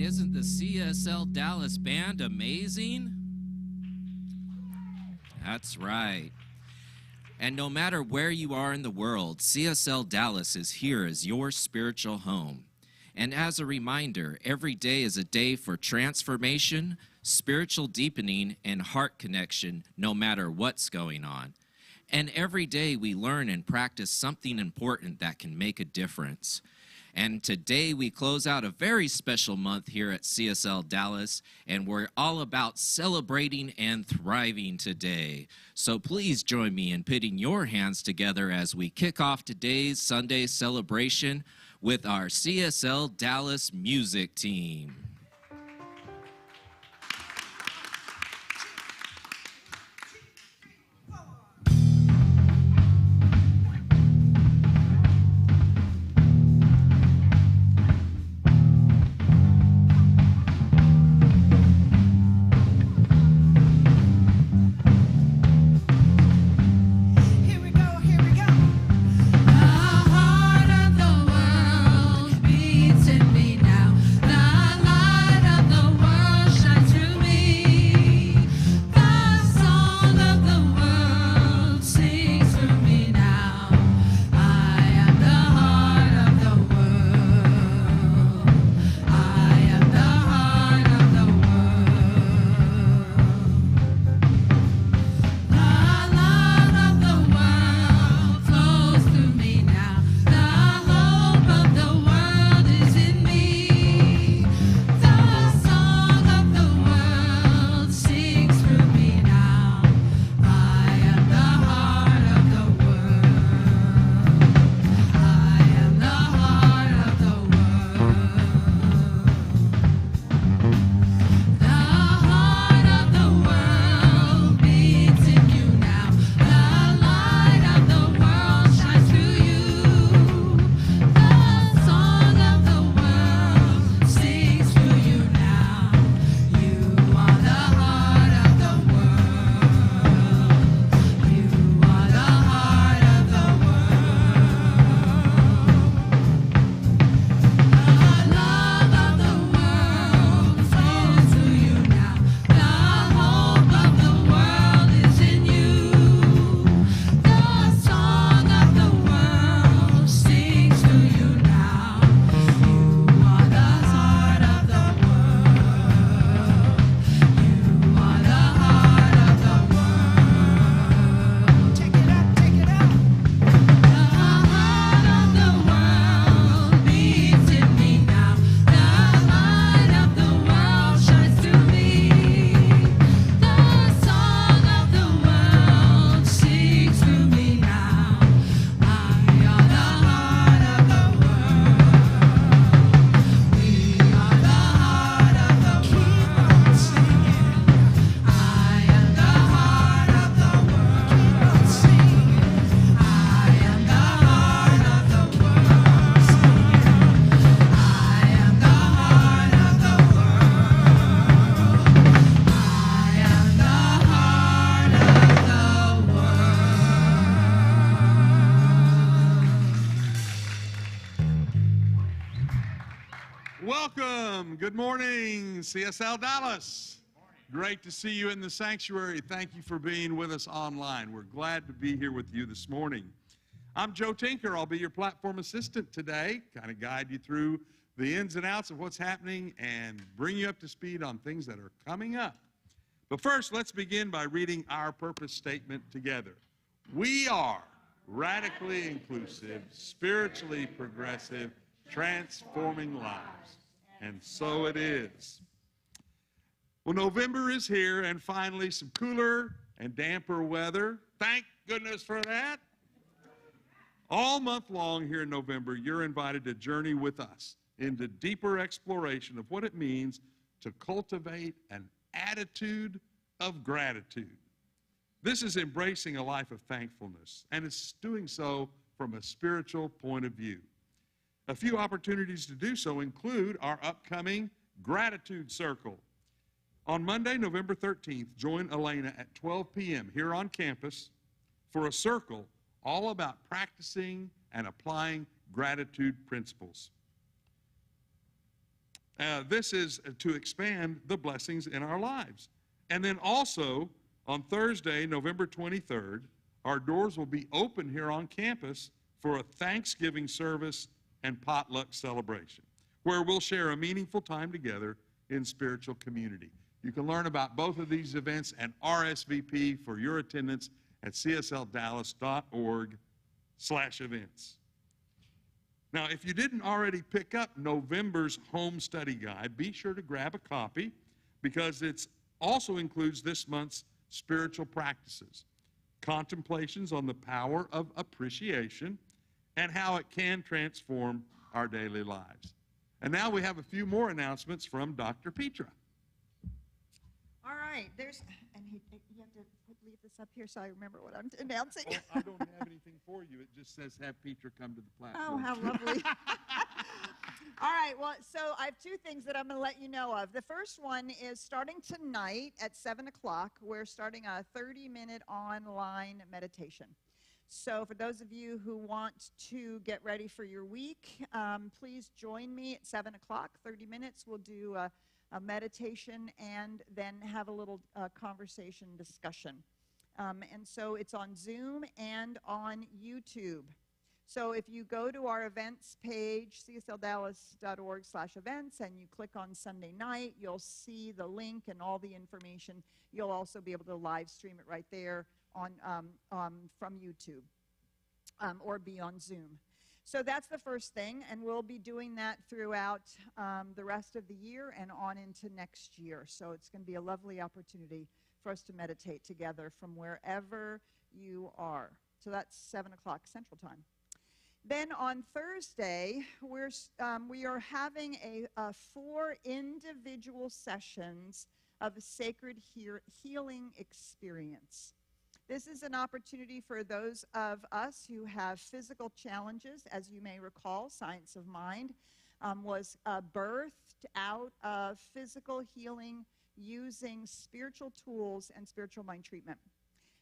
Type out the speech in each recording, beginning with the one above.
Isn't the CSL Dallas band amazing? That's right. And no matter where you are in the world, CSL Dallas is here as your spiritual home. And as a reminder, every day is a day for transformation, spiritual deepening, and heart connection, no matter what's going on. And every day we learn and practice something important that can make a difference. And today we close out a very special month here at CSL Dallas, and we're all about celebrating and thriving today. So please join me in putting your hands together as we kick off today's Sunday celebration with our CSL Dallas music team. Welcome. Good morning, CSL Dallas. Great to see you in the sanctuary. Thank you for being with us online. We're glad to be here with you this morning. I'm Joe Tinker. I'll be your platform assistant today, kind of guide you through the ins and outs of what's happening and bring you up to speed on things that are coming up. But first, let's begin by reading our purpose statement together. We are radically inclusive, spiritually progressive, transforming lives. And so it is. Well, November is here, and finally some cooler and damper weather. Thank goodness for that. All month long here in November, you're invited to journey with us into deeper exploration of what it means to cultivate an attitude of gratitude. This is embracing a life of thankfulness, and it's doing so from a spiritual point of view. A few opportunities to do so include our upcoming Gratitude Circle. On Monday, November 13th, join Elena at 12 p.m. here on campus for a circle all about practicing and applying gratitude principles. This is to expand the blessings in our lives. And then also, on Thursday, November 23rd, our doors will be open here on campus for a Thanksgiving service and potluck celebration, where we'll share a meaningful time together in spiritual community. You can learn about both of these events and RSVP for your attendance at csldallas.org/events. Now, if you didn't already pick up November's home study guide, be sure to grab a copy because it also includes this month's spiritual practices, contemplations on the power of appreciation, and how it can transform our daily lives. And now we have a few more announcements from Dr. Petra. All right, you have to leave this up here so I remember what I'm announcing. Well, I don't have anything for you. It just says have Petra come to the platform. Oh, how lovely. All right, well, so I have two things that I'm going to let you know of. The first one is starting tonight at 7 o'clock, we're starting a 30-minute online meditation. So for those of you who want to get ready for your week, please join me at 7 o'clock, 30 minutes. We'll do a meditation and then have a little conversation discussion. And so it's on Zoom and on YouTube. So if you go to our events page, csldallas.org/events, and you click on Sunday night, you'll see the link and all the information. You'll also be able to live stream it right there on from YouTube or be on Zoom. So that's the first thing, and we'll be doing that throughout the rest of the year and on into next year. So it's going to be a lovely opportunity for us to meditate together from wherever you are. So that's 7 o'clock Central Time. Then on Thursday, we are having a 4 individual sessions of a sacred healing experience. This is an opportunity for those of us who have physical challenges. As you may recall, Science of Mind was birthed out of physical healing using spiritual tools and spiritual mind treatment.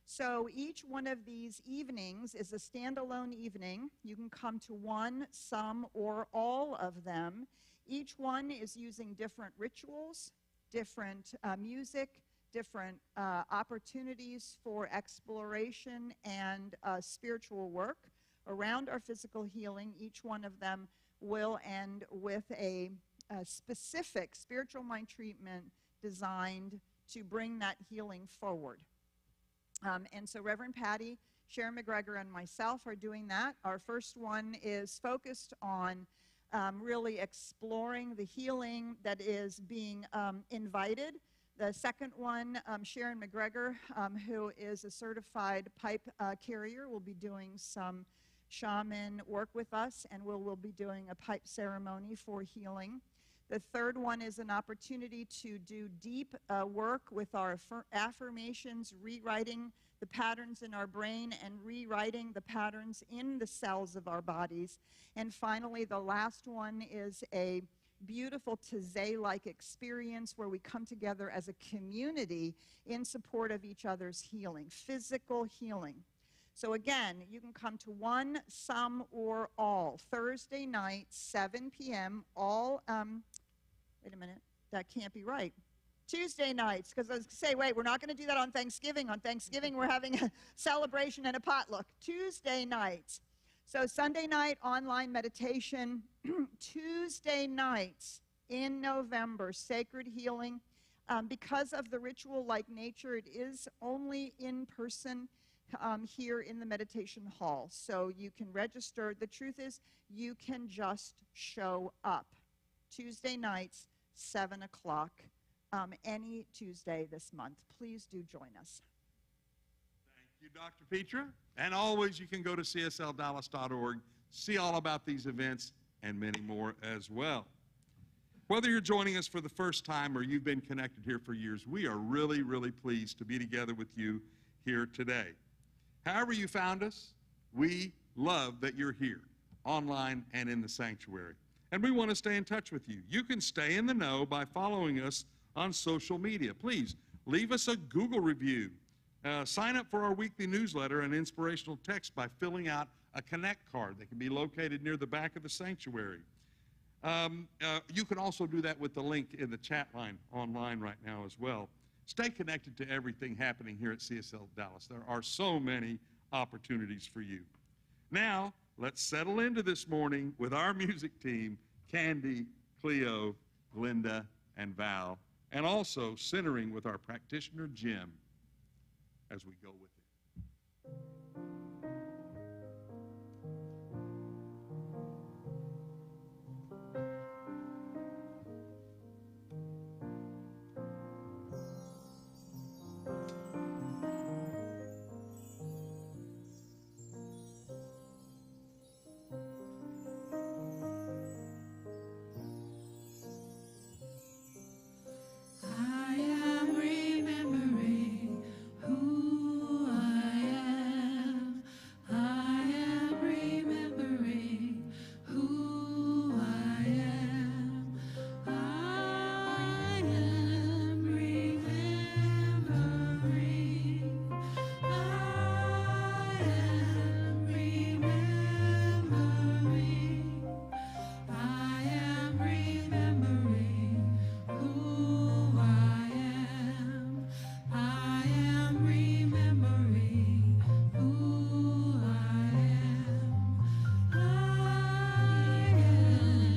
So each one of these evenings is a standalone evening. You can come to one, some, or all of them. Each one is using different rituals, different music, different opportunities for exploration and spiritual work around our physical healing. Each one of them will end with a specific spiritual mind treatment designed to bring that healing forward. And so Reverend Patty, Sharon McGregor, and myself are doing that. Our first one is focused on really exploring the healing that is being invited. The second one, Sharon McGregor, who is a certified pipe carrier, will be doing some shaman work with us, and we'll be doing a pipe ceremony for healing. The third one is an opportunity to do deep work with our affirmations, rewriting the patterns in our brain and rewriting the patterns in the cells of our bodies. And finally, the last one is a beautiful Taizé-like experience where we come together as a community in support of each other's healing, physical healing. So again, you can come to one, some, or all. Thursday night, 7 p.m., all, wait a minute, that can't be right. Tuesday nights, because I was going to say, wait, we're not going to do that on Thanksgiving. On Thanksgiving, we're having a celebration and a potluck. Tuesday nights. So Sunday night, online meditation. Tuesday nights in November, sacred healing. Because of the ritual-like nature, it is only in person here in the meditation hall. So you can register. The truth is, you can just show up. Tuesday nights, 7 o'clock, any Tuesday this month. Please do join us. Thank you, Dr. Petra. And always you can go to csldallas.org, see all about these events and many more as well. Whether you're joining us for the first time or you've been connected here for years, we are really, really pleased to be together with you here today. However you found us, we love that you're here, online and in the sanctuary. And we want to stay in touch with you. You can stay in the know by following us on social media. Please leave us a Google review. Sign up for our weekly newsletter and inspirational text by filling out a Connect card that can be located near the back of the sanctuary. You can also do that with the link in the chat line online right now as well. Stay connected to everything happening here at CSL Dallas. There are so many opportunities for you. Now, let's settle into this morning with our music team, Candy, Cleo, Glenda, and Val, and also centering with our practitioner, Jim, as we go with it. I am remembering who I am. I am remembering who I am. I am remembering. I am remembering. I am remembering who I am. I am remembering who I am. I am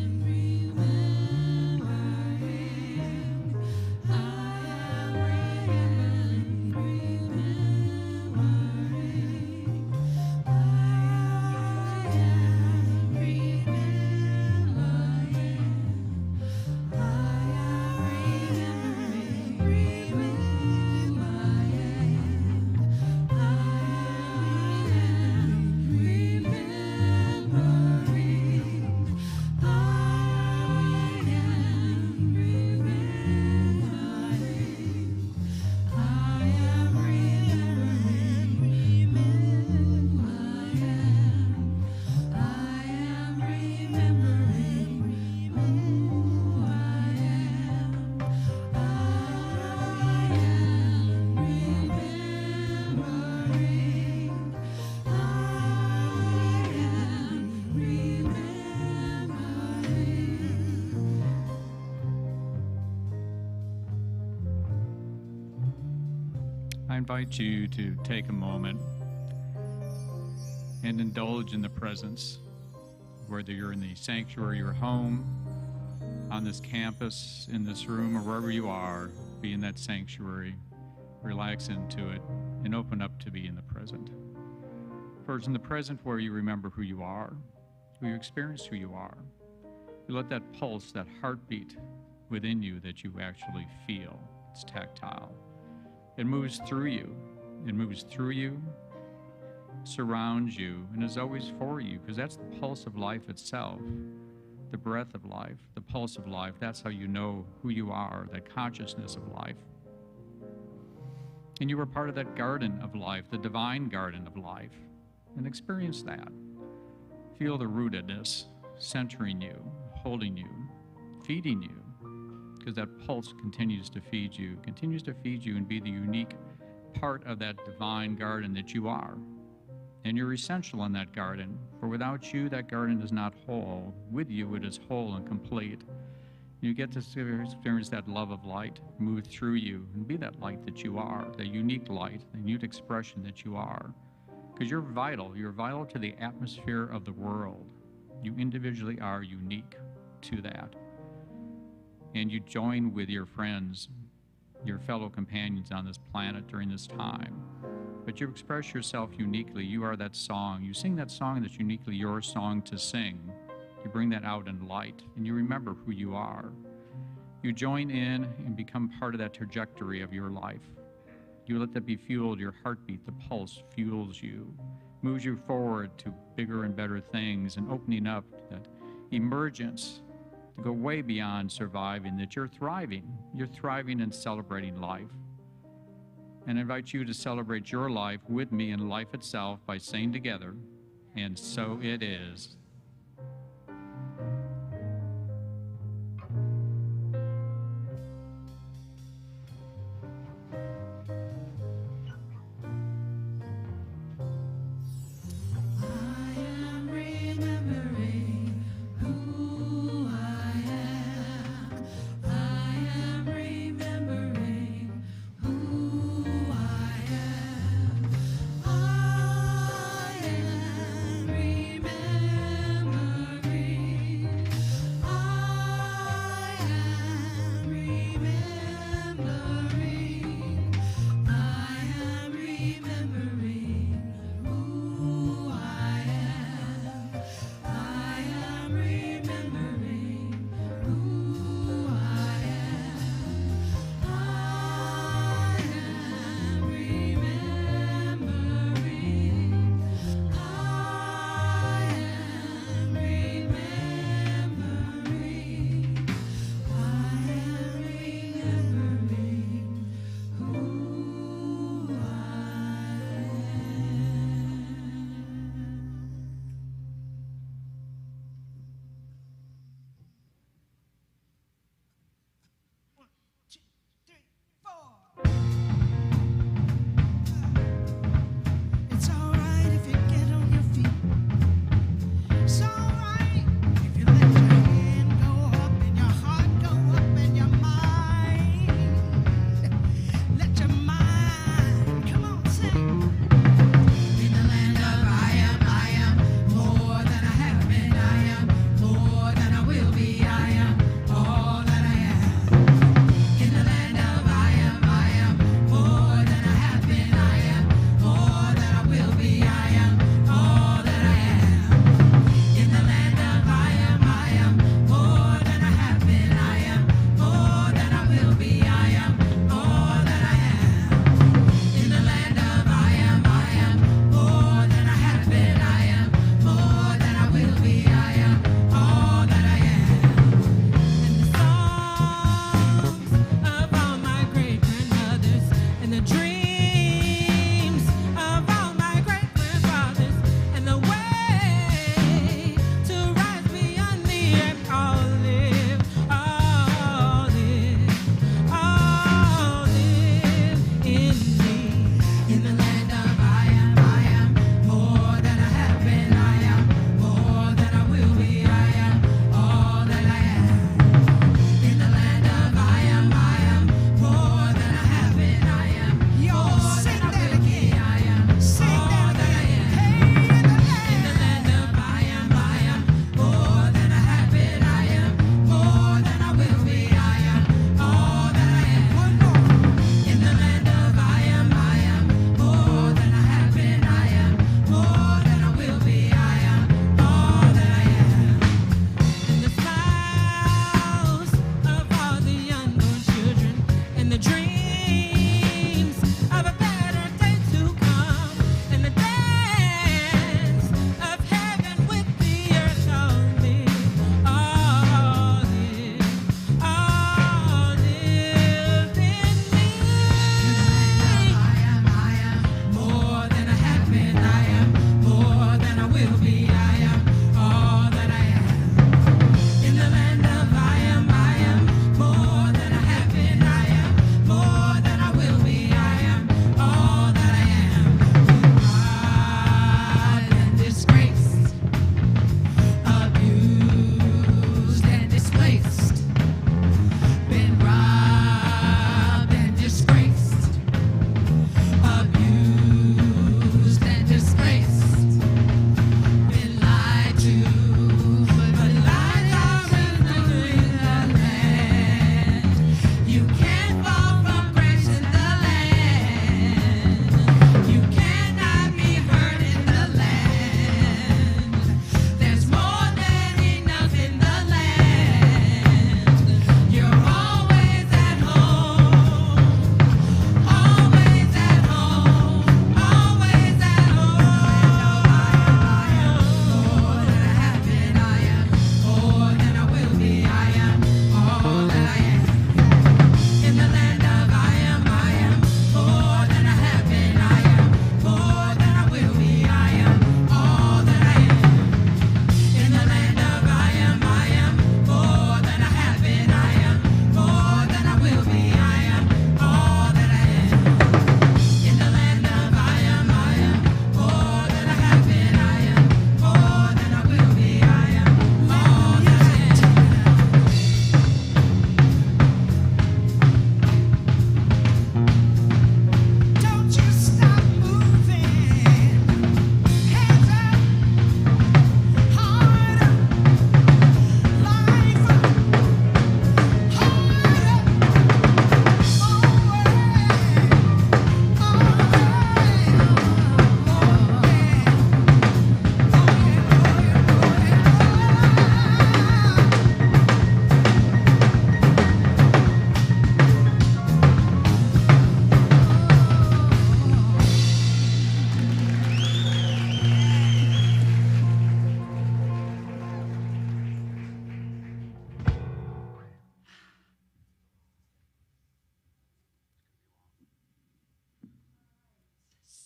remembering. I invite you to take a moment and indulge in the presence, whether you're in the sanctuary, your home, on this campus, in this room, or wherever you are. Be in that sanctuary, relax into it, and open up to be in the present. First, in the present where you remember who you are, who you experience who you are. You let that pulse, that heartbeat within you that you actually feel. It's tactile. It moves through you. It moves through you, surrounds you, and is always for you, because that's the pulse of life itself, the breath of life, the pulse of life. That's how you know who you are, that consciousness of life. And you are part of that garden of life, the divine garden of life, and experience that. Feel the rootedness centering you, holding you, feeding you, because that pulse continues to feed you and be the unique part of that divine garden that you are. And you're essential in that garden, for without you, that garden is not whole. With you, it is whole and complete. You get to experience that love of light move through you and be that light that you are, the unique light, the unique expression that you are. Because you're vital to the atmosphere of the world. You individually are unique to that. And you join with your friends, your fellow companions on this planet during this time. But you express yourself uniquely. You are that song. You sing that song that's uniquely your song to sing. You bring that out in light, and you remember who you are. You join in and become part of that trajectory of your life. You let that be fueled. Your heartbeat, the pulse, fuels you, moves you forward to bigger and better things, and opening up that emergence to go way beyond surviving, that you're thriving. You're thriving and celebrating life. And I invite you to celebrate your life with me in life itself by saying together, and so it is. I am remembering who I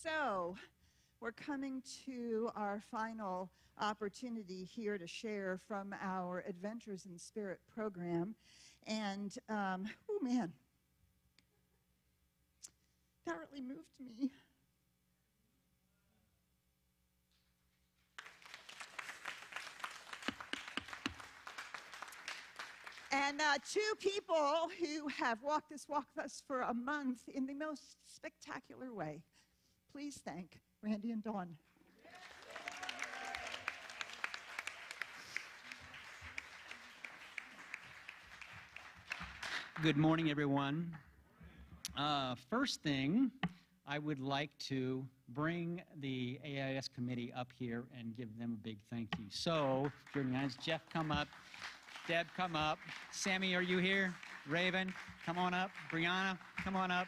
So we're coming to our final opportunity here to share from our Adventures in Spirit program. And, oh man, that really moved me. And two people who have walked this walk with us for a month in the most spectacular way. Please thank Randy and Dawn. Good morning, everyone. First thing, I would like to bring the AIS committee up here and give them a big thank you. So, if you're nice, Jeff, come up. Deb, come up. Sammy, are you here? Raven, come on up. Brianna, come on up.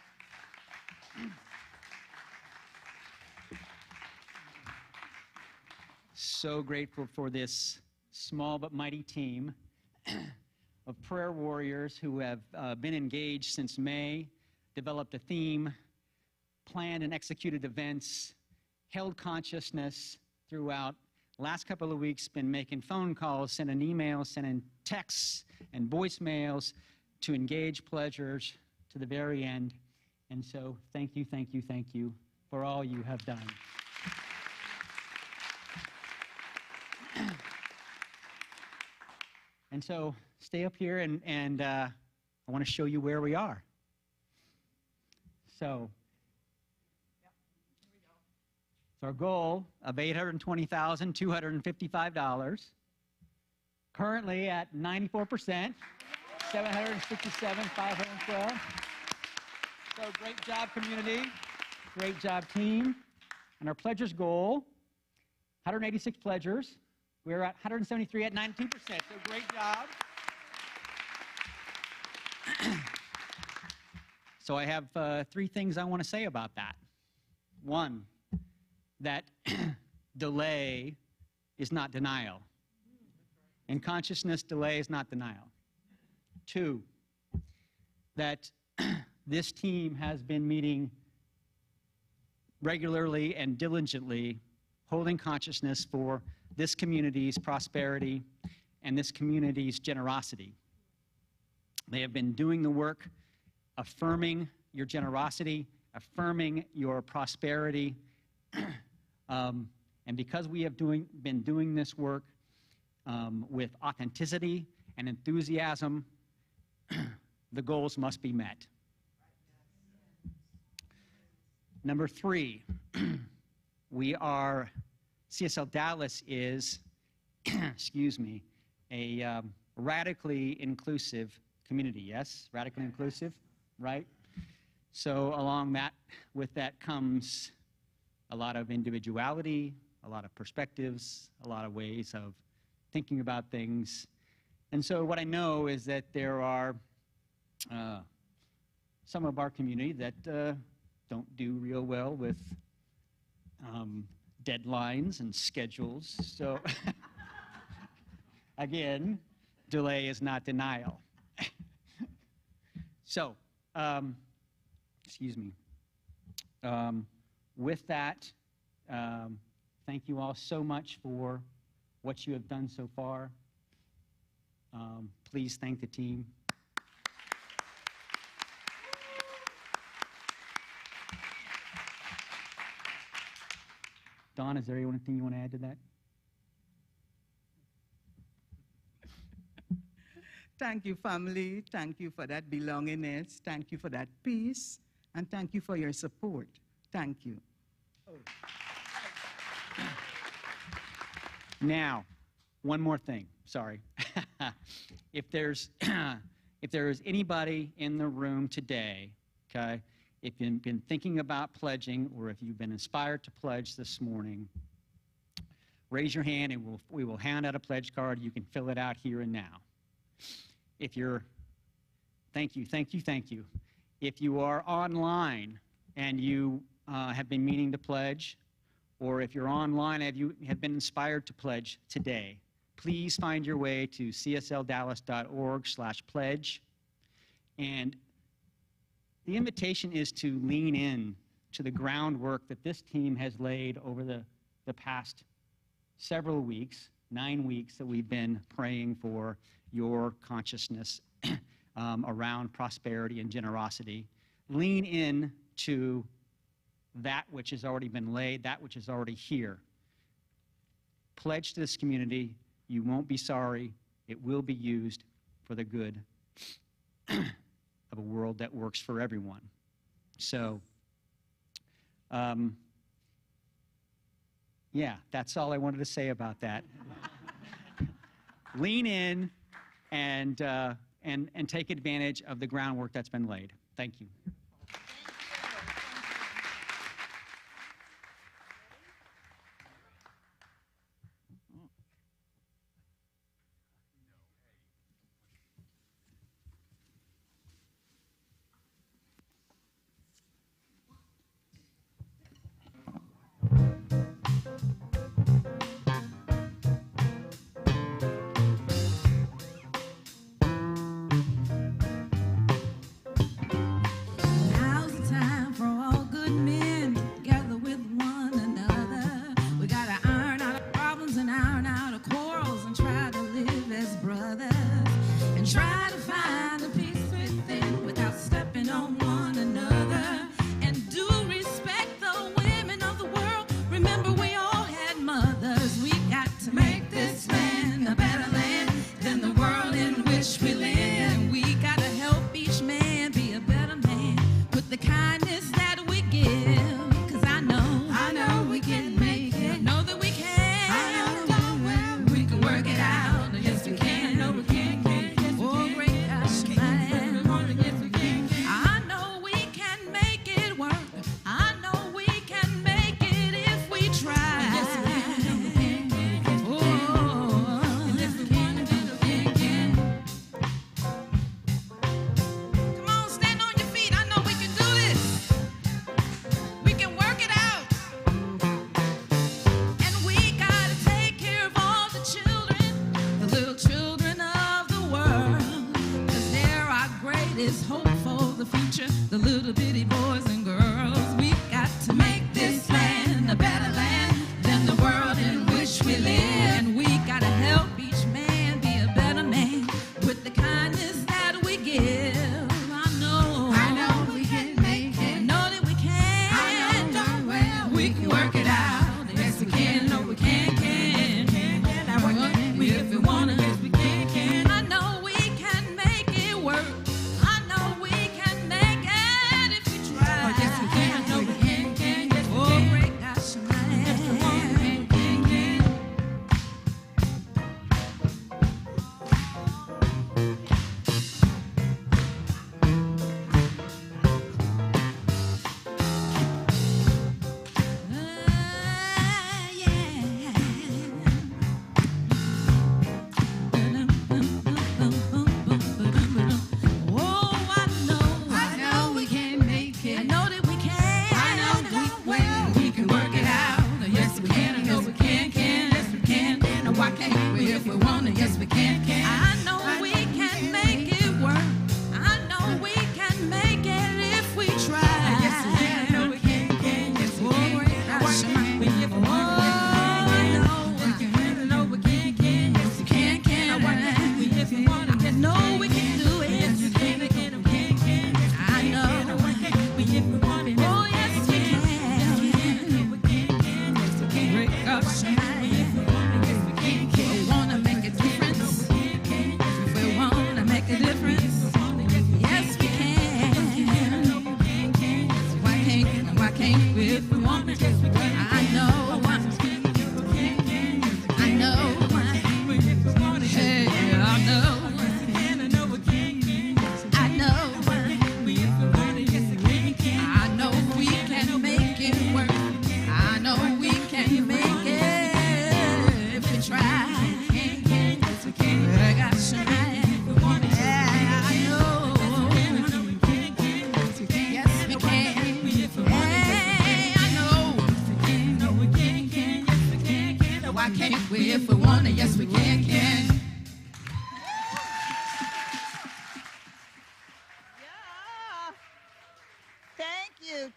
So grateful for this small but mighty team of prayer warriors who have been engaged since May, developed a theme, planned and executed events, held consciousness throughout. Last couple of weeks, been making phone calls, sending emails, sending texts and voicemails to engage pledgers to the very end. And so thank you, thank you, thank you for all you have done. And so stay up here and I want to show you where we are. So it's our goal of $820,255. Currently at 94%, 767,512. So great job, community. Great job, team. And our pledgers goal, 186 pledgers. We're at 173 at 92%. So great job. So I have three things I want to say about that. One, that delay is not denial. In consciousness, delay is not denial. Two, that this team has been meeting regularly and diligently, holding consciousness for this community's prosperity and this community's generosity. They have been doing the work, affirming your generosity, affirming your prosperity. And because we have been doing this work with authenticity and enthusiasm, the goals must be met. Number three, CSL Dallas is, excuse me, a radically inclusive community. Yes, radically inclusive, right? So with that comes a lot of individuality, a lot of perspectives, a lot of ways of thinking about things. And so what I know is that there are some of our community that don't do real well with deadlines and schedules. So again, delay is not denial. So, excuse me. With that, thank you all so much for what you have done so far. Please thank the team. Dawn, is there anything you want to add to that? Thank you, family. Thank you for that belongingness. Thank you for that peace. And thank you for your support. Thank you. Now, one more thing. Sorry. If there is anybody in the room today, okay, if you've been thinking about pledging or if you've been inspired to pledge this morning, raise your hand and we will hand out a pledge card. You can fill it out here and now. Thank you. If you are online and you have been meaning to pledge, or if you're online and you have been inspired to pledge today, please find your way to csldallas.org/pledge. And the invitation is to lean in to the groundwork that this team has laid over the past several weeks, 9 weeks that we've been praying for your consciousness around prosperity and generosity. Lean in to that which has already been laid, that which is already here. Pledge to this community. You won't be sorry. It will be used for the good of a world that works for everyone. So, yeah, that's all I wanted to say about that. Lean in and take advantage of the groundwork that's been laid. Thank you. Now's the time for all good men to gather with one another. We gotta iron out our problems and iron out our quarrels and try to live as brothers and try to find the peace within without stepping on one another. And do respect the women of the world. Remember, we all had mothers. We got to make this land a better land than the world in which we live. And we gotta help each man be a better man with the kindness that we give. 'Cause I know we can make it. Know that we can. We can work it out. Yes, we can. No, we can. Oh, great God, yes, we can. I know we can make it work. I know we can make it if we try. Yes, we can. Oh, yes, we can. Come on, stand on your feet. I know we can do this. We can work it out. And we gotta take care of all the children, the little children of the world. 'Cause they're our greatest hope for the future, the little bitty boys and girls. We got to make this land a better land than the world in which we live. And we gotta help each man be a better man with the kindness that we give. I know we can make it. Know that we can. I know darn well we can work it out. Yes, we can. No, we can. If we wanna, yes, we can. I know we can make it work. I know we can make it if we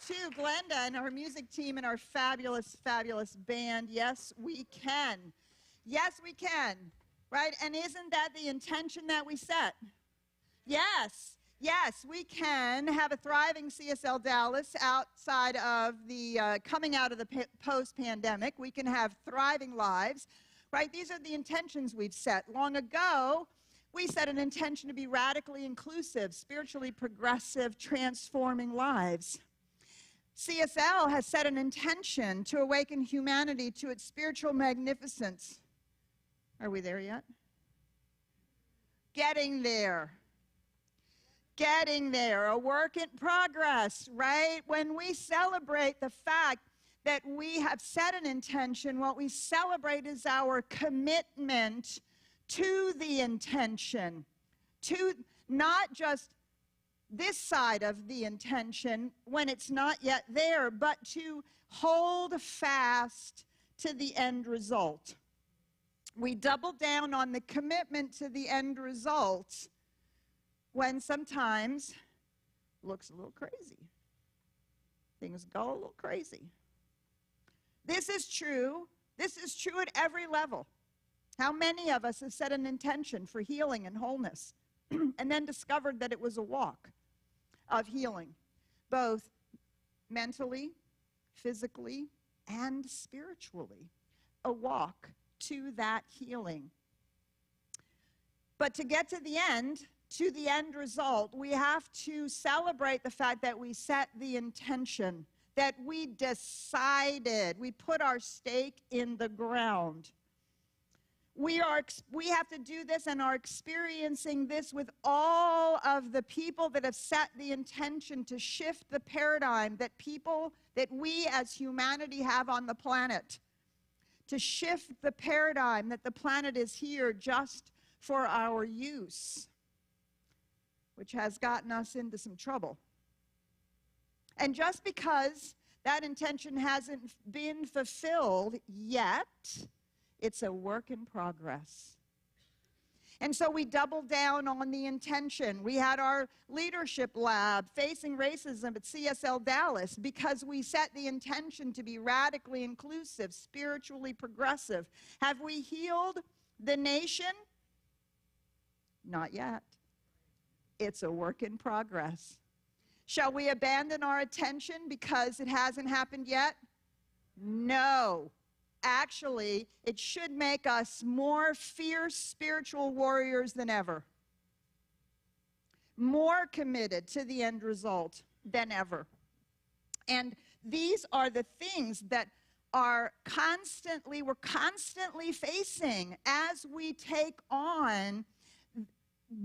to Glenda and her music team and our fabulous, fabulous band. Yes, we can. Yes, we can. Right? And isn't that the intention that we set? Yes. Yes, we can have a thriving CSL Dallas outside of the coming out of the post-pandemic. We can have thriving lives, right? These are the intentions we've set. Long ago, we set an intention to be radically inclusive, spiritually progressive, transforming lives. CSL has set an intention to awaken humanity to its spiritual magnificence. Are we there yet? Getting there. Getting there, a work in progress, right? When we celebrate the fact that we have set an intention, what we celebrate is our commitment to the intention, to not just this side of the intention when it's not yet there, but to hold fast to the end result. We double down on the commitment to the end result when sometimes looks a little crazy. Things go a little crazy. This is true. This is true at every level. How many of us have set an intention for healing and wholeness and then discovered that it was a walk of healing, both mentally, physically, and spiritually, a walk to that healing. But to get to the end result, we have to celebrate the fact that we set the intention, that we decided, we put our stake in the ground. We have to do this and are experiencing this with all of the people that have set the intention to shift the paradigm that we as humanity have on the planet. To shift the paradigm that the planet is here just for our use, which has gotten us into some trouble. And just because that intention hasn't been fulfilled yet, it's a work in progress. And so we doubled down on the intention. We had our leadership lab facing racism at CSL Dallas because we set the intention to be radically inclusive, spiritually progressive. Have we healed the nation? Not yet. It's a work in progress. Shall we abandon our attention because it hasn't happened yet? No. Actually, it should make us more fierce spiritual warriors than ever. More committed to the end result than ever. And these are the things that we're constantly facing as we take on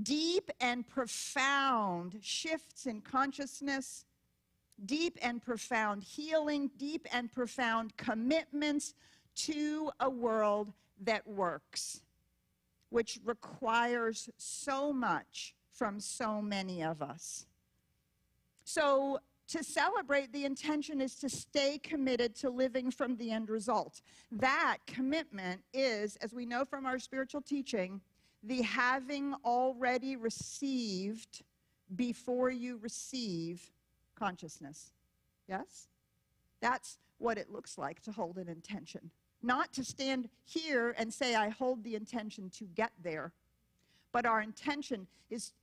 deep and profound shifts in consciousness, deep and profound healing, deep and profound commitments to a world that works, which requires so much from so many of us. So to celebrate the intention is to stay committed to living from the end result. That commitment is, as we know from our spiritual teaching, the having already received before you receive consciousness. Yes? That's what it looks like to hold an intention. Not to stand here and say, I hold the intention to get there. But our intention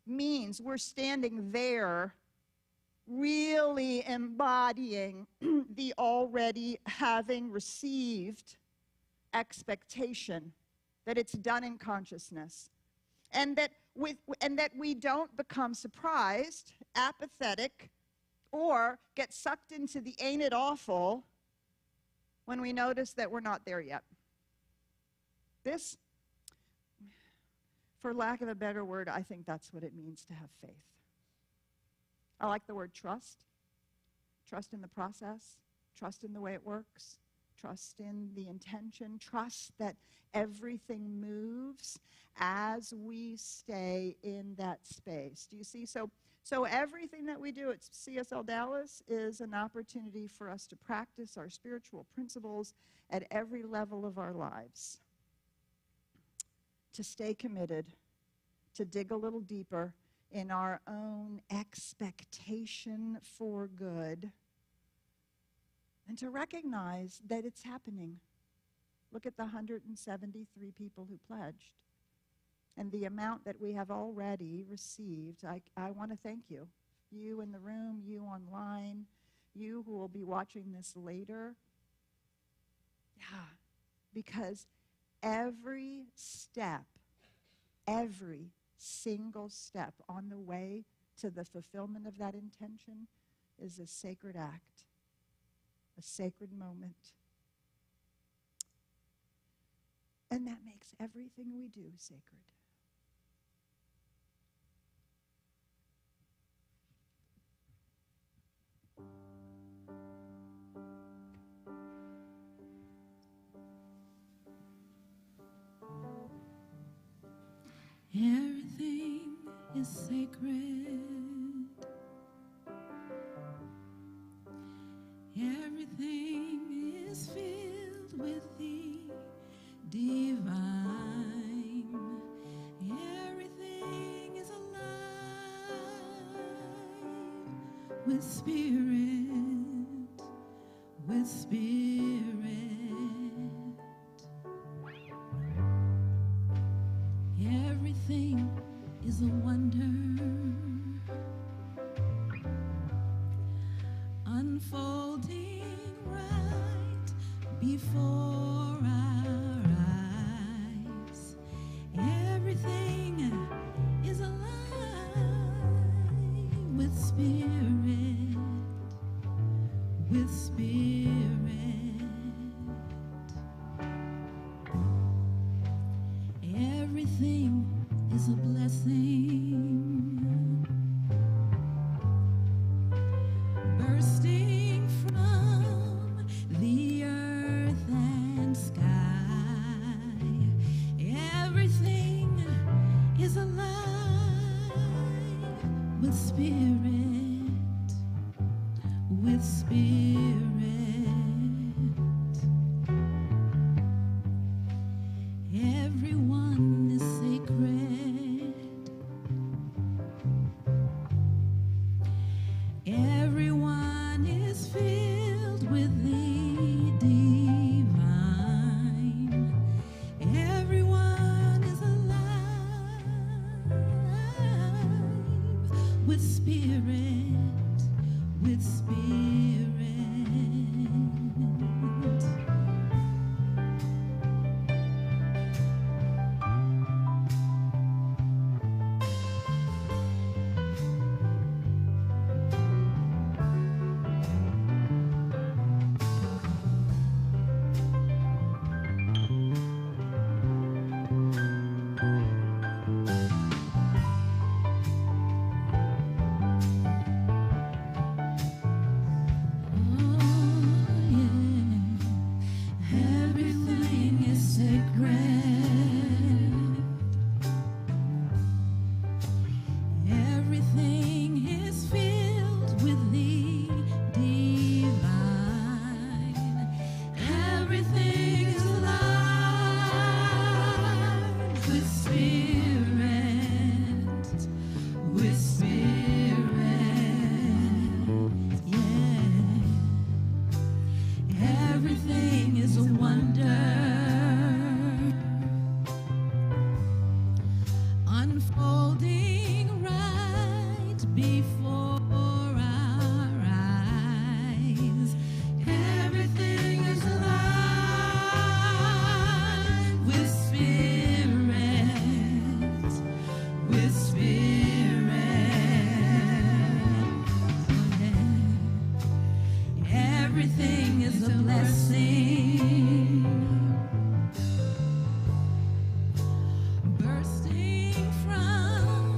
means we're standing there really embodying the already having received expectation that it's done in consciousness. And that we don't become surprised, apathetic, or get sucked into the ain't it awful when we notice that we're not there yet. This, for lack of a better word, I think that's what it means to have faith. I like the word trust. Trust in the process. Trust in the way it works. Trust in the intention. Trust that everything moves as we stay in that space. Do you see? So everything that we do at CSL Dallas is an opportunity for us to practice our spiritual principles at every level of our lives. To stay committed, to dig a little deeper in our own expectation for good, and to recognize that it's happening. Look at the 173 people who pledged and the amount that we have already received. I want to thank you. You in the room, you online, you who will be watching this later. Yeah, because every step, every single step on the way to the fulfillment of that intention is a sacred act, a sacred moment. And that makes everything we do sacred. Everything is sacred. Everything is filled with the divine. Everything is alive with spirit, with spirit. Everything is a wonder, unfolding right before our eyes. Everything is alive with spirit, with spirit. Everything is a blessing, bursting from the earth and sky. Everything is alive with spirit, with spirit. Everyone is sacred. Everyone is filled with the divine. Everyone is alive with spirit, with spirit. Everything is sacred. Everything is filled with the divine. Everything is alive with spirit, with spirit. Yeah. Everything is a wonder, unfolding right before our eyes. Everything is alive with spirit, with spirit. Everything is a blessing, bursting from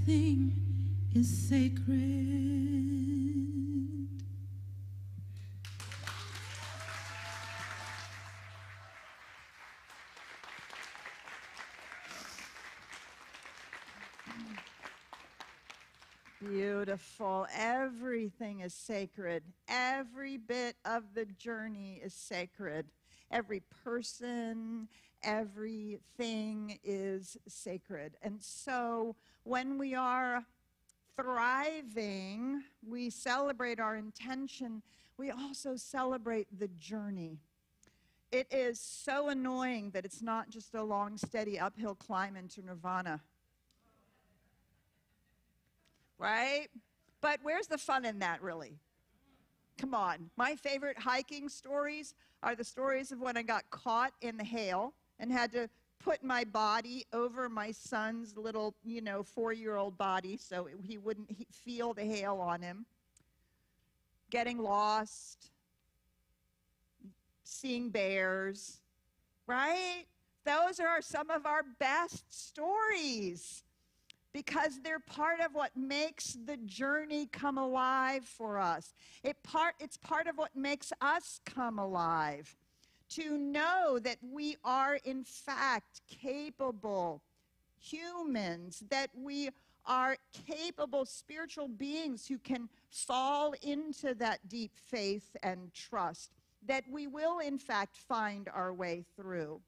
everything is sacred. Beautiful. Everything is sacred. Every bit of the journey is sacred. Every person, everything is sacred. And so when we are thriving, we celebrate our intention. We also celebrate the journey. It is so annoying that it's not just a long, steady uphill climb into nirvana. Right? But where's the fun in that, really? Come on. My favorite hiking stories are the stories of when I got caught in the hail and had to put my body over my son's little, 4-year-old body so he wouldn't feel the hail on him. Getting lost. Seeing bears. Right? Those are some of our best stories, because they're part of what makes the journey come alive for us. It's part of what makes us come alive. To know that we are, in fact, capable humans, that we are capable spiritual beings who can fall into that deep faith and trust, that we will, in fact, find our way through.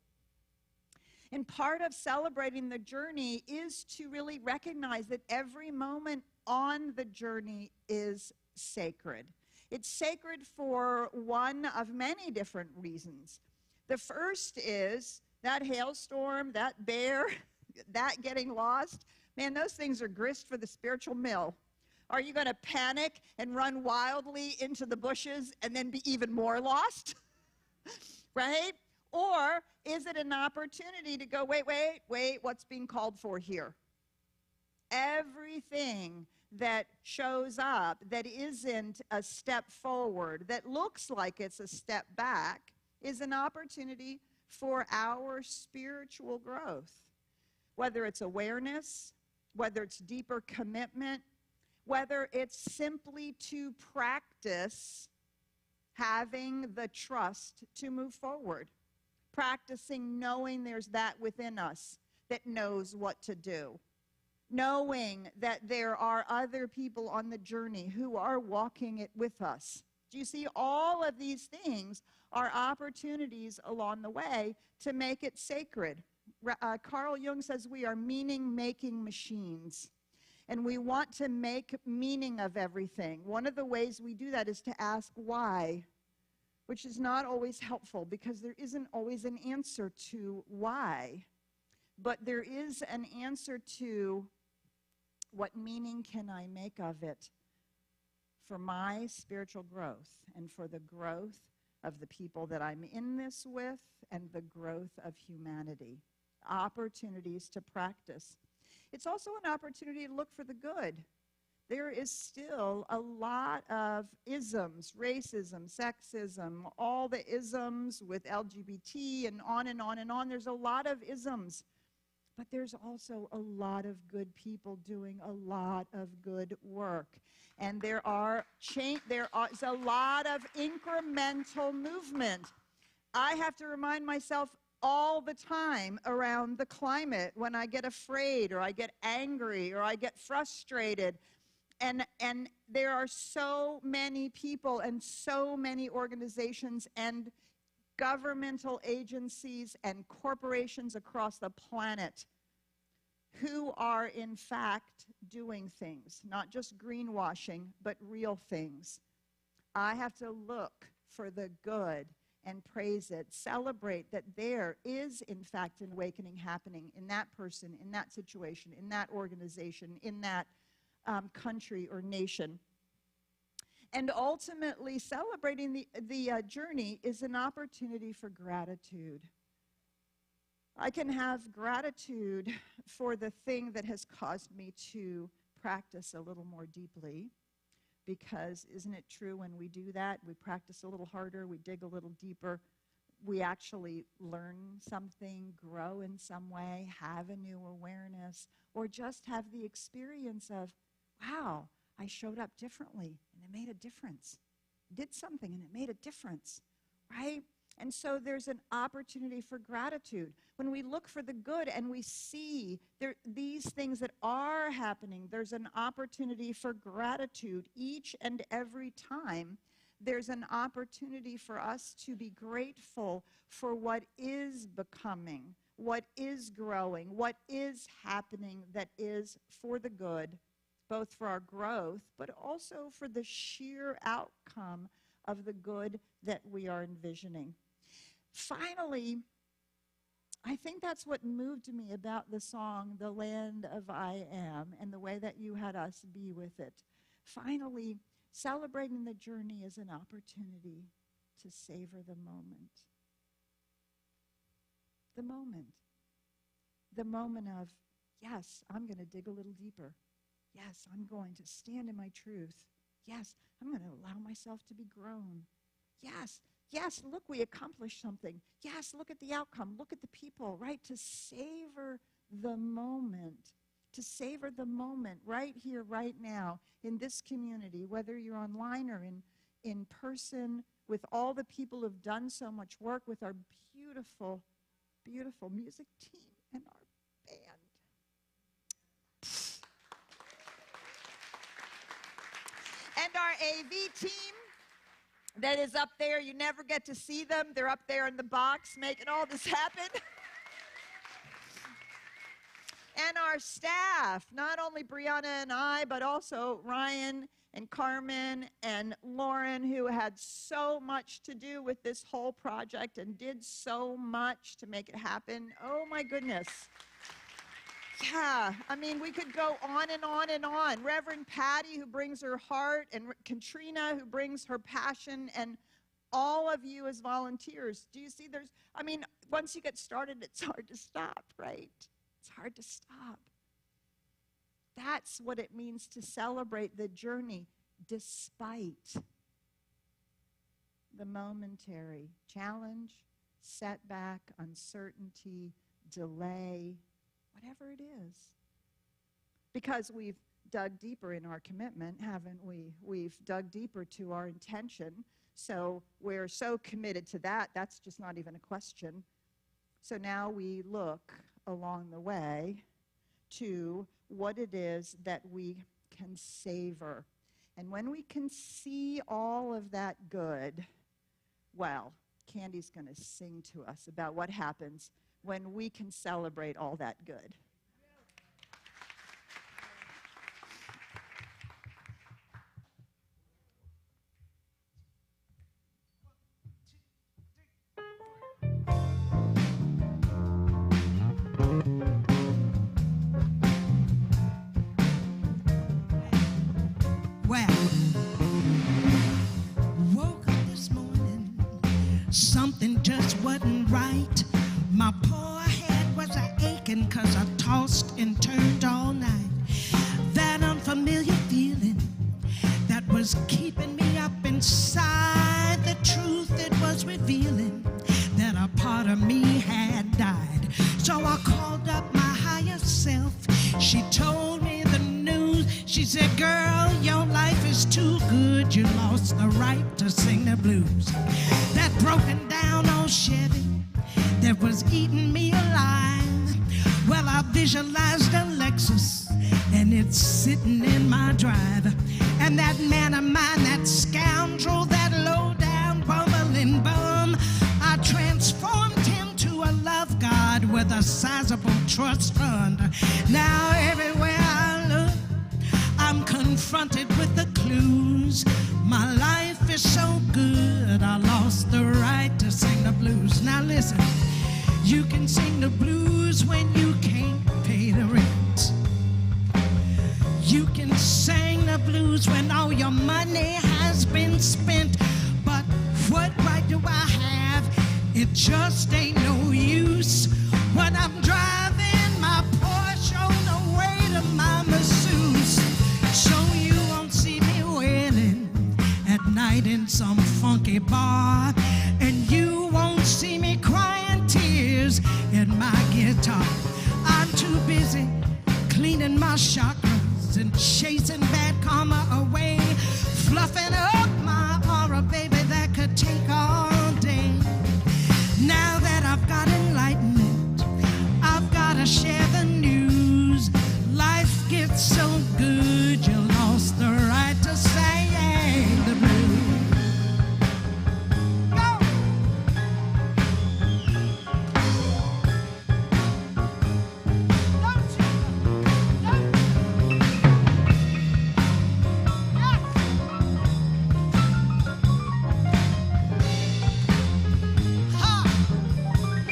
And part of celebrating the journey is to really recognize that every moment on the journey is sacred. It's sacred for one of many different reasons. The first is that hailstorm, that bear, that getting lost. Man, those things are grist for the spiritual mill. Are you going to panic and run wildly into the bushes and then be even more lost? Right? Or is it an opportunity to go, wait, what's being called for here? Everything that shows up that isn't a step forward, that looks like it's a step back, is an opportunity for our spiritual growth. Whether it's awareness, whether it's deeper commitment, whether it's simply to practice having the trust to move forward. Practicing knowing there's that within us that knows what to do. Knowing that there are other people on the journey who are walking it with us. Do you see? All of these things are opportunities along the way to make it sacred. Carl Jung says we are meaning-making machines. And we want to make meaning of everything. One of the ways we do that is to ask why, which is not always helpful because there isn't always an answer to why. But there is an answer to what meaning can I make of it for my spiritual growth and for the growth of the people that I'm in this with and the growth of humanity. Opportunities to practice. It's also an opportunity to look for the good. There is still a lot of isms, racism, sexism, all the isms with LGBT and on and on and on. There's a lot of isms. But there's also a lot of good people doing a lot of good work. And there's a lot of incremental movement. I have to remind myself all the time around the climate when I get afraid or I get angry or I get frustrated. And there are so many people and so many organizations and governmental agencies and corporations across the planet who are in fact doing things, not just greenwashing, but real things. I have to look for the good and praise it, celebrate that there is in fact an awakening happening in that person, in that situation, in that organization, in that country or nation. And ultimately, celebrating the journey is an opportunity for gratitude. I can have gratitude for the thing that has caused me to practice a little more deeply, because isn't it true when we do that, we practice a little harder, we dig a little deeper, we actually learn something, grow in some way, have a new awareness, or just have the experience of, wow, I showed up differently and it made a difference. Did something and it made a difference, right? And so there's an opportunity for gratitude. When we look for the good and we see these things that are happening, there's an opportunity for gratitude each and every time. There's an opportunity for us to be grateful for what is becoming, what is growing, what is happening that is for the good, both for our growth, but also for the sheer outcome of the good that we are envisioning. Finally, I think that's what moved me about the song, The Land of I Am, and the way that you had us be with it. Finally, celebrating the journey is an opportunity to savor the moment. The moment. The moment of, yes, I'm going to dig a little deeper. Yes, I'm going to stand in my truth. Yes, I'm going to allow myself to be grown. Yes, yes, look, we accomplished something. Yes, look at the outcome. Look at the people, right? To savor the moment. To savor the moment right here, right now, in this community, whether you're online or in person, with all the people who've done so much work, with our beautiful, beautiful music team and our band. And our AV team that is up there. You never get to see them. They're up there in the box making all this happen. And our staff, not only Brianna and I, but also Ryan and Carmen and Lauren, who had so much to do with this whole project and did so much to make it happen. Oh my goodness. Yeah, I mean, we could go on and on and on. Reverend Patty, who brings her heart, and Katrina, who brings her passion, and all of you as volunteers. Do you see once you get started, it's hard to stop, right? It's hard to stop. That's what it means to celebrate the journey despite the momentary challenge, setback, uncertainty, delay, whatever it is. Because we've dug deeper in our commitment, haven't we? We've dug deeper to our intention. So we're so committed to that, that's just not even a question. So now we look along the way to what it is that we can savor. And when we can see all of that good, well, Candy's going to sing to us about what happens when we can celebrate all that good. Well, woke up this morning, something just wasn't right. My poor head was a-aching 'cause I tossed and turned all night. That unfamiliar feeling that was keeping me up inside, the truth it was revealing that a part of me had died. So I called up my higher self. She told me the news. She said, girl, your life is too good. You lost the right to sing the blues. That broken down old Chevy that was eating me alive. Well, I visualized a Lexus and it's sitting in my drive. And that man of mine, that scoundrel, that low-down bumbling bum, I transformed him to a love God with a sizable trust fund. Now everywhere I look, I'm confronted with the clues. My life is so good, I lost the right to sing the blues. Now listen, you can sing the blues when you can't pay the rent. You can sing the blues when all your money has been spent. But what right do I have? It just ain't no use when I'm driving my Porsche on the way to my masseuse. So you won't see me wailing at night in some funky bar, and you won't see me busy cleaning my chakras and chasing bad karma away, fluffing up my aura, baby, that could take all day. Now that I've got enlightenment, I've got to share the news. Life gets so good, you lost the right to sing the blues. Go! Don't you? Don't you? Ha!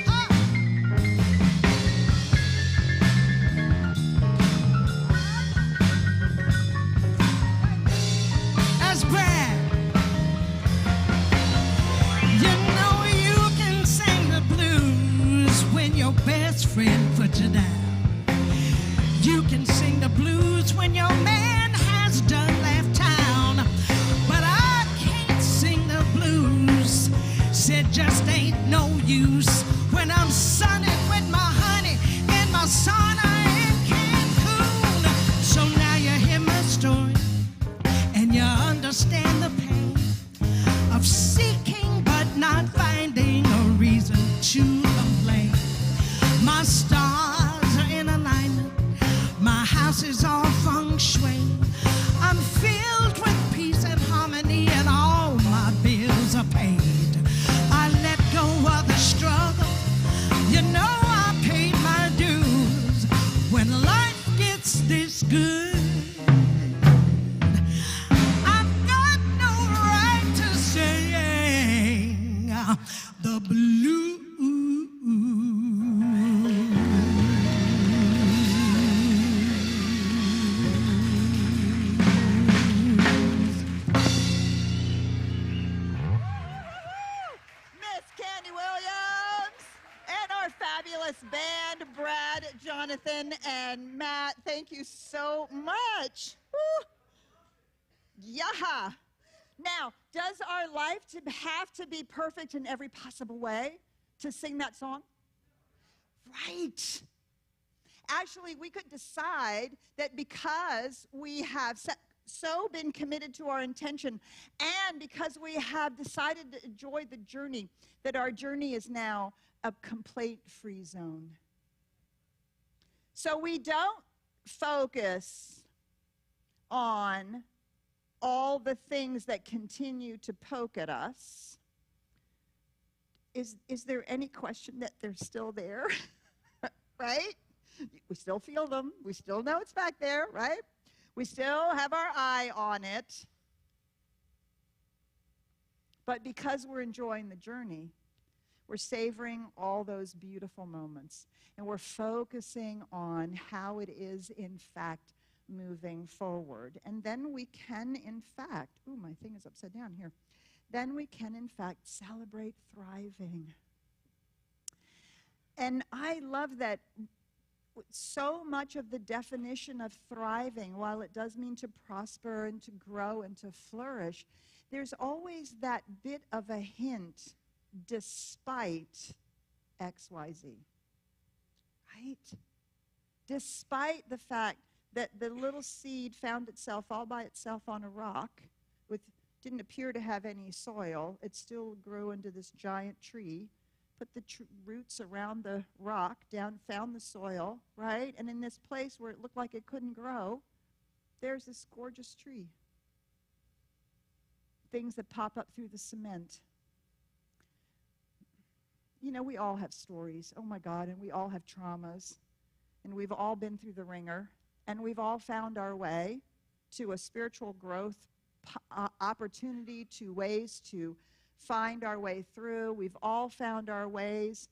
Ha! That's Brad. You know you can sing the blues when your best friend put you down. You can sing the blues when your man has done left town. But I can't sing the blues. Said just ain't no use when I'm sunning with my honey in my sauna in Cancun. So now you hear my story and you understand the pain of seeking but not finding a reason to complain. My stars are in alignment, my house is all feng shui. I'm filled with peace and harmony, and all my bills are paid. I let go of the struggle, you know I paid my dues. When life gets this good, I've got no right to sing the blues. Miss Candy Williams and our fabulous band, Brad, Jonathan, and Matt. Thank you so much. Woo. Yeah. Now, does our life have to be perfect in every possible way to sing that song? Right. Actually, we could decide that because we have so been committed to our intention, and because we have decided to enjoy the journey, that our journey is now a complaint free zone. So we don't focus on all the things that continue to poke at us. Is there any question that they're still there? Right? We still feel them. We still know it's back there, right? We still have our eye on it. But because we're enjoying the journey, we're savoring all those beautiful moments. And we're focusing on how it is, in fact, moving forward. And then we can, in fact, ooh, my thing is upside down here. Then we can, in fact, celebrate thriving. And I love that so much of the definition of thriving, while it does mean to prosper and to grow and to flourish, there's always that bit of a hint, despite XYZ, right? Despite the fact that the little seed found itself all by itself on a rock, didn't appear to have any soil, it still grew into this giant tree, put the roots around the rock, found the soil, right? And in this place where it looked like it couldn't grow, there's this gorgeous tree. Things that pop up through the cement. You know, we all have stories, oh my God, and we all have traumas, and we've all been through the ringer, and we've all found our way to a spiritual growth opportunity, to ways to find our way through. We've all found our ways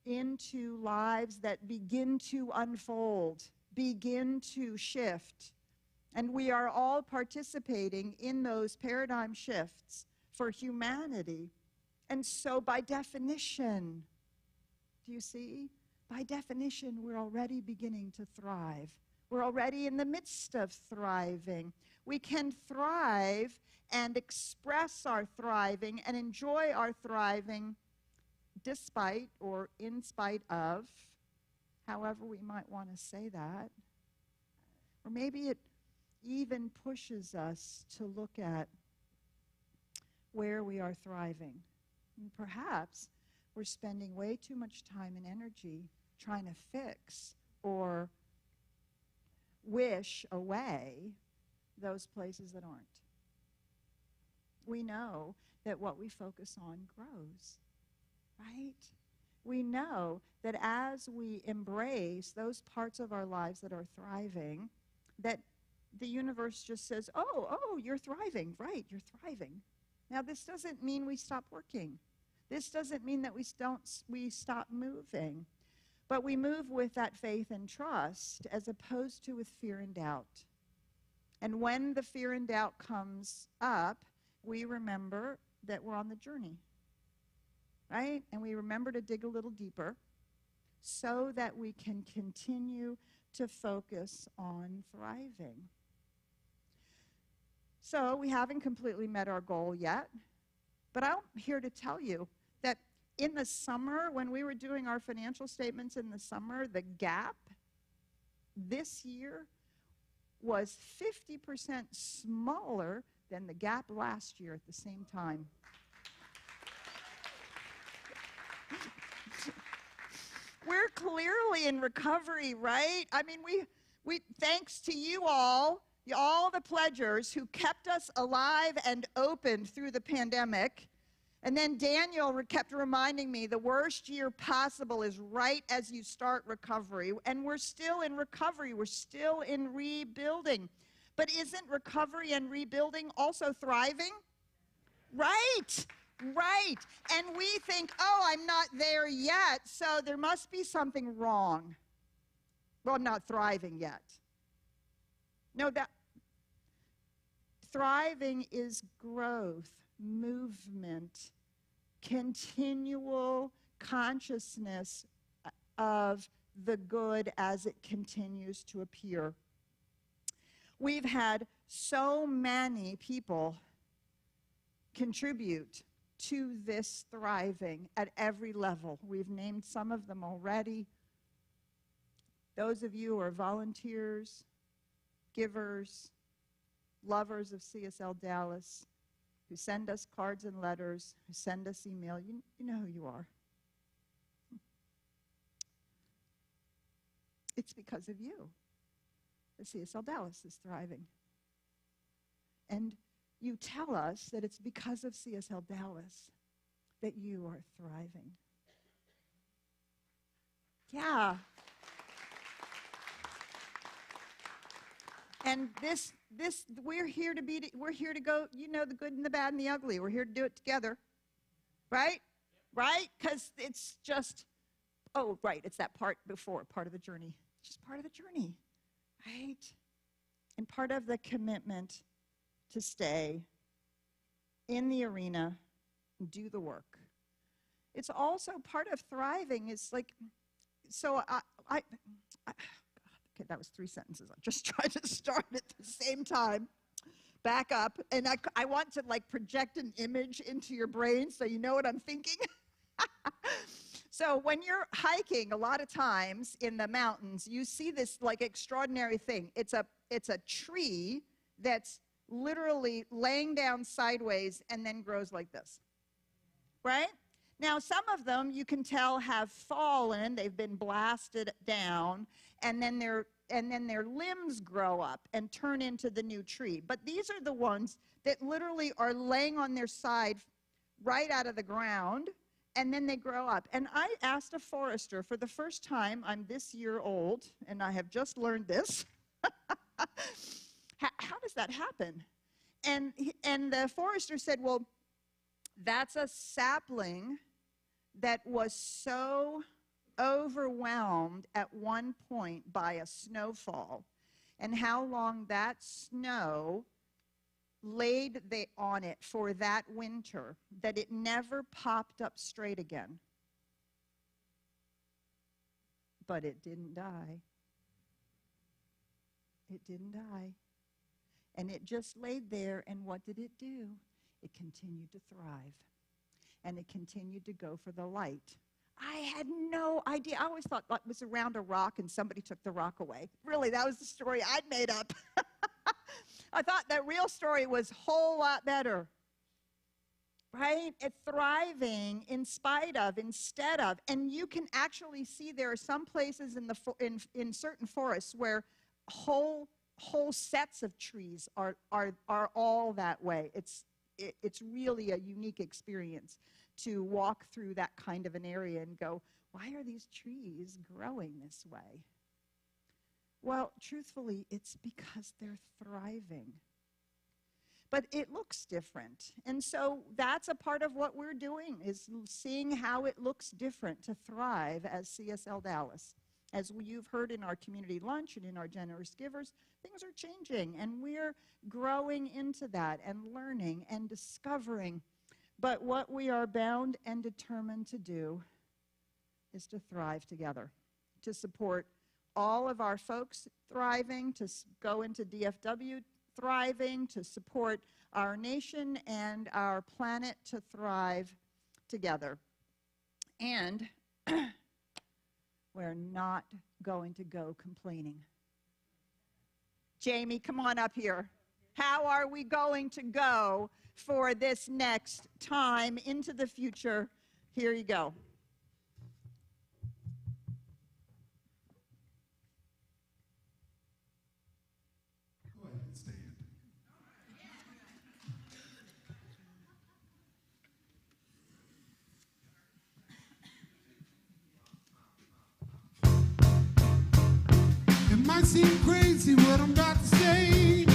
into lives that begin to unfold, begin to shift. And we are all participating in those paradigm shifts for humanity. And so by definition, do you see? By definition, we're already beginning to thrive. We're already in the midst of thriving. We can thrive and express our thriving and enjoy our thriving despite or in spite of however we might want to say that. Or maybe it even pushes us to look at where we are thriving. And perhaps we're spending way too much time and energy trying to fix or wish away those places that aren't. We know that what we focus on grows, right? We know that as we embrace those parts of our lives that are thriving, that the universe just says, oh, you're thriving, right, you're thriving. Now, this doesn't mean we stop working. This doesn't mean that we stop moving. But we move with that faith and trust as opposed to with fear and doubt. And when the fear and doubt comes up, we remember that we're on the journey, right? And we remember to dig a little deeper so that we can continue to focus on thriving. So we haven't completely met our goal yet, but I'm here to tell you that in the summer, when we were doing our financial statements in the summer, the gap this year was 50% smaller than the gap last year at the same time. We're clearly in recovery, right? I mean, we thanks to you all the pledgers who kept us alive and open through the pandemic. And then Daniel kept reminding me the worst year possible is right as you start recovery. And we're still in recovery. We're still in rebuilding. But isn't recovery and rebuilding also thriving? Right. Right. And we think, oh, I'm not there yet, so there must be something wrong. Well, I'm not thriving yet. No, that thriving is growth, movement, continual consciousness of the good as it continues to appear. We've had so many people contribute to this thriving at every level. We've named some of them already. Those of you who are volunteers, givers, lovers of CSL Dallas, who send us cards and letters, who send us email, you know who you are. It's because of you that CSL Dallas is thriving. And you tell us that it's because of CSL Dallas that you are thriving. Yeah. And this we're here to go, you know, the good and the bad and the ugly. We're here to do it together. Right? Right? Because it's just, oh, right, it's that part before, part of the journey. It's just part of the journey. Right? And part of the commitment to stay in the arena and do the work. It's also part of thriving. It's like, so okay, that was 3 sentences. I just tried to start at the same time. Back up. And I want to like project an image into your brain so you know what I'm thinking. So when you're hiking, a lot of times in the mountains, you see this like extraordinary thing. It's a tree that's literally laying down sideways and then grows like this, right? Now, some of them you can tell have fallen, they've been blasted down, and then their limbs grow up and turn into the new tree. But these are the ones that literally are laying on their side right out of the ground, and then they grow up. And I asked a forester for the first time, I'm this year old, and I have just learned this. How does that happen? And the forester said, well, that's a sapling that was so overwhelmed at one point by a snowfall, and how long that snow laid on it for that winter, that it never popped up straight again. But it didn't die. It didn't die. And it just laid there, and what did it do? It continued to thrive. And it continued to go for the light. I had no idea. I always thought it was around a rock and somebody took the rock away. Really, that was the story I'd made up. I thought the real story was a whole lot better. Right? It's thriving in spite of, instead of. And you can actually see there are some places in certain forests where whole sets of trees are all that way. It's really a unique experience to walk through that kind of an area and go, why are these trees growing this way? Well, truthfully, it's because they're thriving. But it looks different. And so that's a part of what we're doing, is seeing how it looks different to thrive as CSL Dallas. As you've heard in our community lunch and in our generous givers, things are changing, and we're growing into that and learning and discovering. But what we are bound and determined to do is to thrive together, to support all of our folks thriving, to go into DFW thriving, to support our nation and our planet to thrive together. And we're not going to go complaining. Jamie, come on up here. How are we going to go for this next time into the future? Here you go. Go ahead and stand. It might seem crazy what I'm about to say.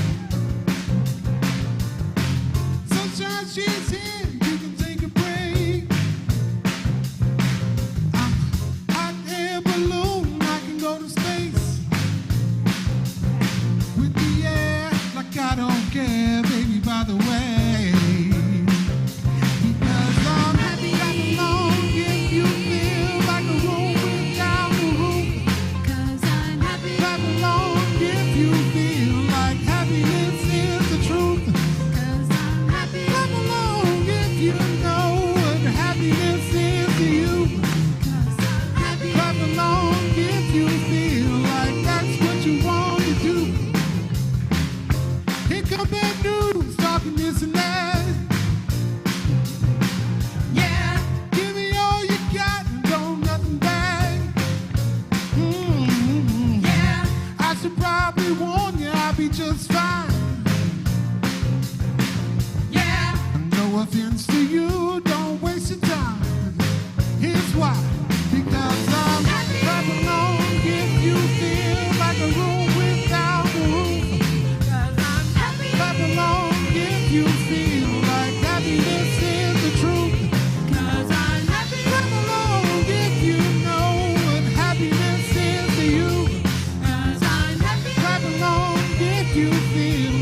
Sunshine, she's here, you can take a break. I'm a hot air balloon, I can go to space. With the air, like I don't care, baby, by the way. Because I'm happy I'm alone if you feel like a room without a roof. Cause I'm happy. Clap along if you feel like happiness is the truth. Cause I'm happy. Clap along if you know what happiness is to you. Cause I'm happy. Clap along if you feel like that's what you want to do. Here come bad news, talking this and that. Yeah. Give me all you got and don't nothing back. Yeah. I should probably warn you, I'll be just fine. Yeah. No offense to you, don't waste your time. Here's why. Because I'm clap along if you feel like a room without a roof. Cause I'm happy. Clap along if you feel like happiness is the truth. Cause I'm happy. Clap along if you know what happiness is to you. Cause I'm happy. Clap along if you feel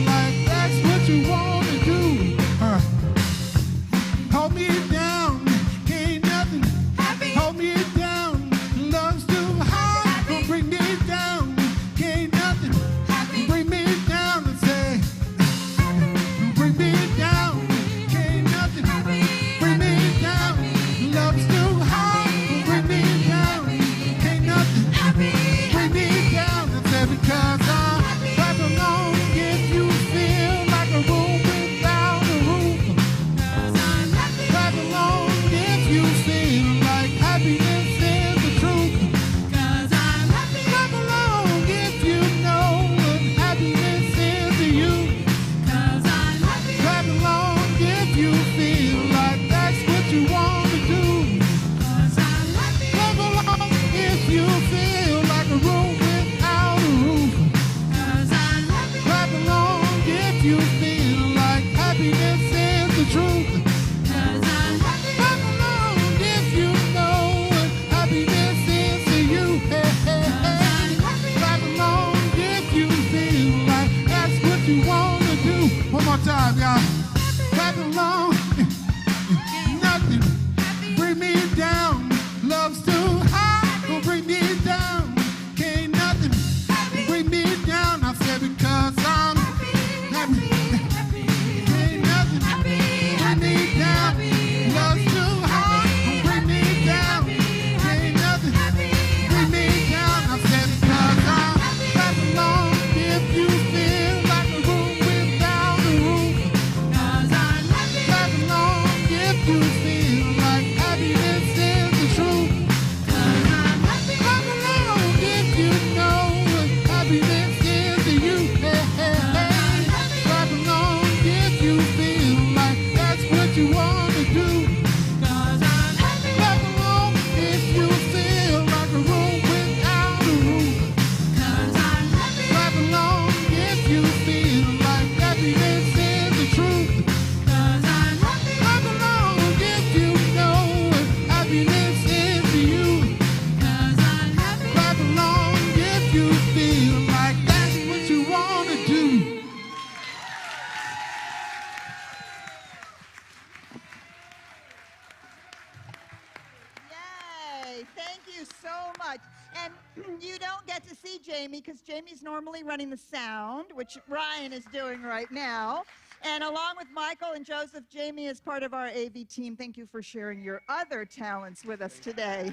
me, Jamie, because Jamie's normally running the sound, which Ryan is doing right now. And along with Michael and Joseph, Jamie is part of our AV team. Thank you for sharing your other talents with us today.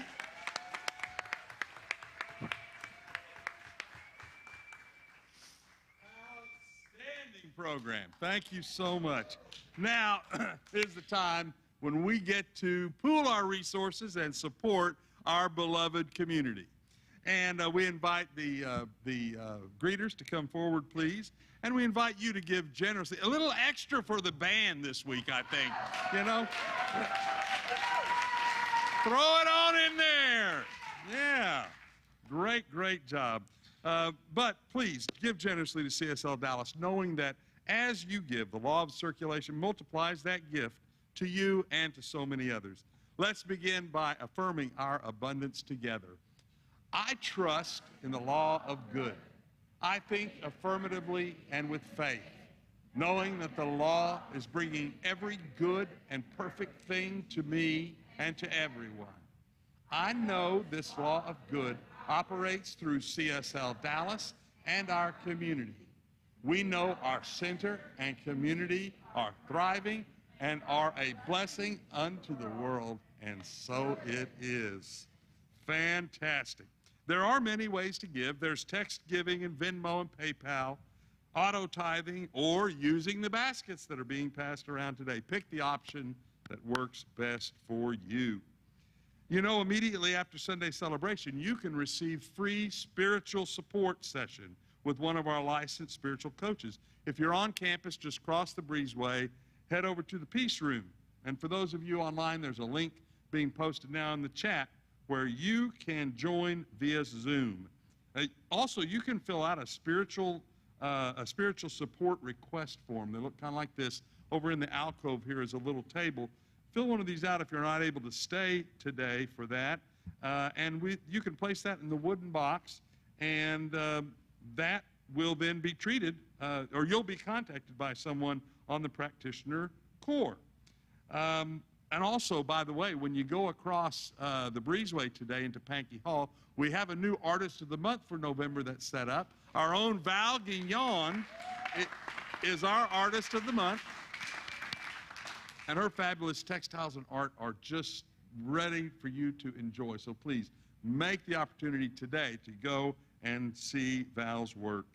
Outstanding program. Thank you so much. Now is the time when we get to pool our resources and support our beloved community. And we invite the greeters to come forward, please. And we invite you to give generously. A little extra for the band this week, I think. You know? Throw it on in there. Yeah. Great, great job. But please, give generously to CSL Dallas, knowing that as you give, the law of circulation multiplies that gift to you and to so many others. Let's begin by affirming our abundance together. I trust in the law of good. I think affirmatively and with faith, knowing that the law is bringing every good and perfect thing to me and to everyone. I know this law of good operates through CSL Dallas and our community. We know our center and community are thriving and are a blessing unto the world, and so it is. Fantastic. There are many ways to give. There's text giving and Venmo and PayPal, auto tithing, or using the baskets that are being passed around today. Pick the option that works best for you. You know, immediately after Sunday celebration, you can receive free spiritual support session with one of our licensed spiritual coaches. If you're on campus, just cross the breezeway, head over to the Peace Room. And for those of you online, there's a link being posted now in the chat where you can join via Zoom. Also, you can fill out a spiritual support request form. They look kind of like this. Over in the alcove here is a little table. Fill one of these out if you're not able to stay today for that. You can place that in the wooden box, and that will then be treated, or you'll be contacted by someone on the practitioner corps. And also, by the way, when you go across the breezeway today into Pankey Hall, we have a new Artist of the Month for November that's set up. Our own Val Guignon is our Artist of the Month. And her fabulous textiles and art are just ready for you to enjoy. So please, make the opportunity today to go and see Val's work.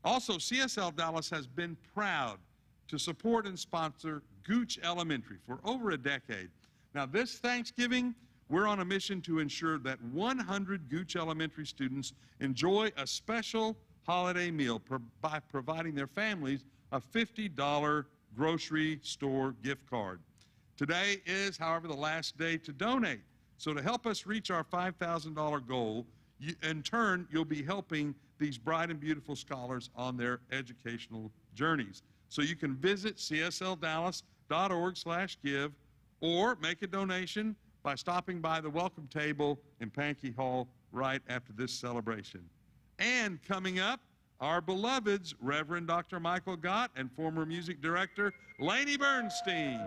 Also, CSL Dallas has been proud to support and sponsor Gooch Elementary for over a decade. Now, this Thanksgiving, we're on a mission to ensure that 100 Gooch Elementary students enjoy a special holiday meal by providing their families a $50 grocery store gift card. Today is, however, the last day to donate. So to help us reach our $5,000 goal, in turn, you'll be helping these bright and beautiful scholars on their educational journeys. So you can visit csldallas.org/give or make a donation by stopping by the welcome table in Pankey Hall right after this celebration. And coming up, our beloveds, Reverend Dr. Michael Gott and former music director Laney Bernstein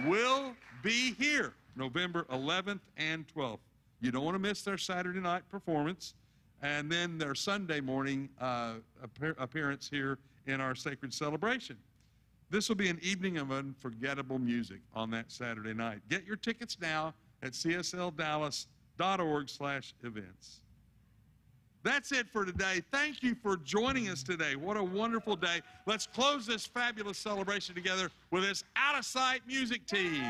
will be here November 11th and 12th. You don't want to miss their Saturday night performance and then their Sunday morning appearance here in our sacred celebration. This will be an evening of unforgettable music on that Saturday night. Get your tickets now at csldallas.org/events. That's it for today. Thank you for joining us today. What a wonderful day. Let's close this fabulous celebration together with this Out of Sight music team.